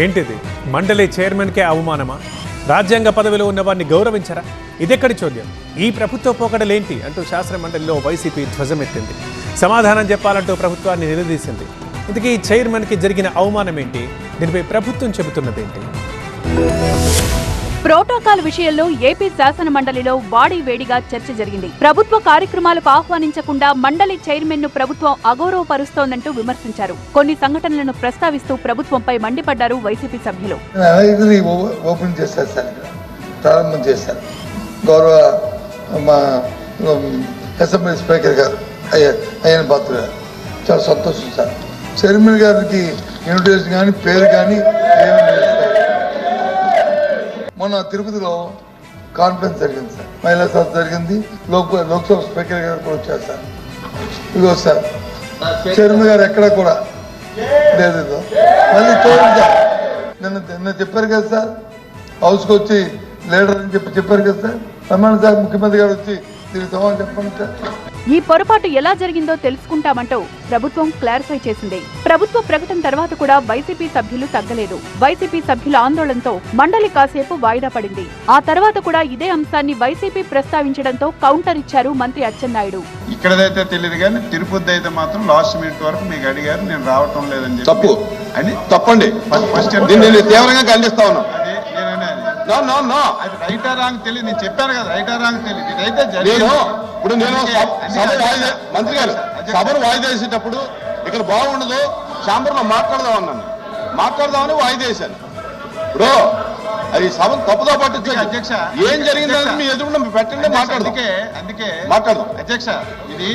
ఏంటిది? మండలి చైర్మన్కే అవమానమా? రాజ్యాంగ పదవిలో ఉన్న వారిని గౌరవించరా? ఇదెక్కడి చోద్యం? ఈ ప్రభుత్వ పోకడలేంటి అంటూ శాసన మండలిలో వైసీపీ ధ్వజమెత్తింది. సమాధానం చెప్పాలంటూ ప్రభుత్వాన్ని నిలదీసింది. ఇంతకీ చైర్మన్కి జరిగిన అవమానం ఏంటి? దీనిపై ప్రభుత్వం చెబుతున్నదేంటి? ప్రోటోకాల్ విషయంలో ఏపీ శాసన మండలిలో వాడి వేడిగా చర్చ జరిగింది. ప్రభుత్వ కార్యక్రమాలకు ఆహ్వానించకుండా మండలి చైర్మన్ ను ప్రభుత్వం అగౌరవపరుస్తోందంటూ విమర్శించారు. కొన్ని సంఘటనలను ప్రస్తావిస్తూ ప్రభుత్వంపై మండిపడ్డారు వైసీపీ సభ్యులు. ఓపెన్ చేశారు సార్, ప్రారంభం చేశారు. గౌరవ మా అసెంబ్లీ స్పీకర్ గారు అయ్యన పాత్ర గారు చాలా సంతోషం సార్. చైర్మన్ గారికి ఇన్విటేషన్ కానీ పేరు కానీ ఏమీ లేదు సార్. మొన్న తిరుపతిలో కాన్ఫరెన్స్ జరిగింది సార్, మహిళా సభ జరిగింది. లోక్సభ స్పీకర్ గారు కూడా వచ్చారు సార్. ఇదిగో సార్ చైర్మన్ గారు ఎక్కడ కూడా లేదు. మళ్ళీ చూడండి సార్, నిన్న చెప్పారు కదా సార్, హౌస్కి వచ్చి లీడర్ అని చెప్పారు కదా సార్. రమణ సార్ ముఖ్యమంత్రి గారు వచ్చి దీనికి సమాధానం చెప్పండి సార్. ఈ పొరపాటు ఎలా జరిగిందో తెలుసుకుంటామంటూ ప్రభుత్వం క్లారిఫై చేసింది. ప్రభుత్వ ప్రకటన తర్వాత కూడా వైసీపీ సభ్యులు తగ్గలేదు. వైసీపీ సభ్యుల ఆందోళనతో మండలి కాసేపు వాయిదా పడింది. ఆ తర్వాత కూడా ఇదే అంశాన్ని వైసీపీ ప్రస్తావించడంతో కౌంటర్ ఇచ్చారు మంత్రి అచ్చెన్నాయుడు. ఇక్కడైతే తెలియదు కానీ తిరుపతి అయితే మాత్రం లాస్ట్ మినిట్ వరకు మీకు అడిగారు, నేను రావటం లేదని తప్పు అని తప్పండి. తీవ్రంగా ఖండిస్తా ఉన్నాం. అది రైటా రాంగ్ తెలియదు. నేను చెప్పాను కదా, రైటా రాంగ్ తెలియదు. ఇదైతే ఇప్పుడు నేను మంత్రి గారు సభను వాయిదా వేసేటప్పుడు ఇక్కడ బాగుండదు, ఛాంబర్లో మాట్లాడదామని వాయిదా వేశాను. ఇప్పుడు అది సభను తప్పుదో పట్టించు. అధ్యక్ష ఏం జరిగిందని మీ ఎదురుకుండా పెట్టండి, మాట్లాడదాం. అధ్యక్ష ఇది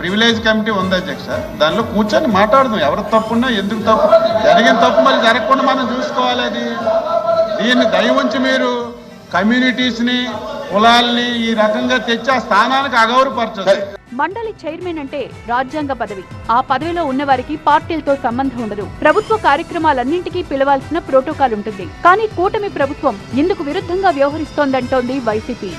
ప్రివిలేజ్ కమిటీ ఉంది అధ్యక్ష, దానిలో కూర్చొని మాట్లాడదాం. ఎవరు తప్పున్నా ఎందుకు తప్పు జరిగిన తప్పు మళ్ళీ జరగకుండా మనం చూసుకోవాలి. అది దీన్ని దయ ఉంచి మీరు కమ్యూనిటీస్ ని కులాల్ని ఈ రకంగా తెచ్చి ఆ స్థానానికి అగౌరవపరచదు. మండలి చైర్మన్ అంటే రాజ్యాంగ పదవి. ఆ పదవిలో ఉన్నవారికి పార్టీలతో సంబంధం ఉండదు. ప్రభుత్వ కార్యక్రమాలన్నింటికీ పిలవాల్సిన ప్రోటోకాల్ ఉంటుంది. కానీ కూటమి ప్రభుత్వం ఇందుకు విరుద్ధంగా వ్యవహరిస్తోందంటోంది వైసీపీ.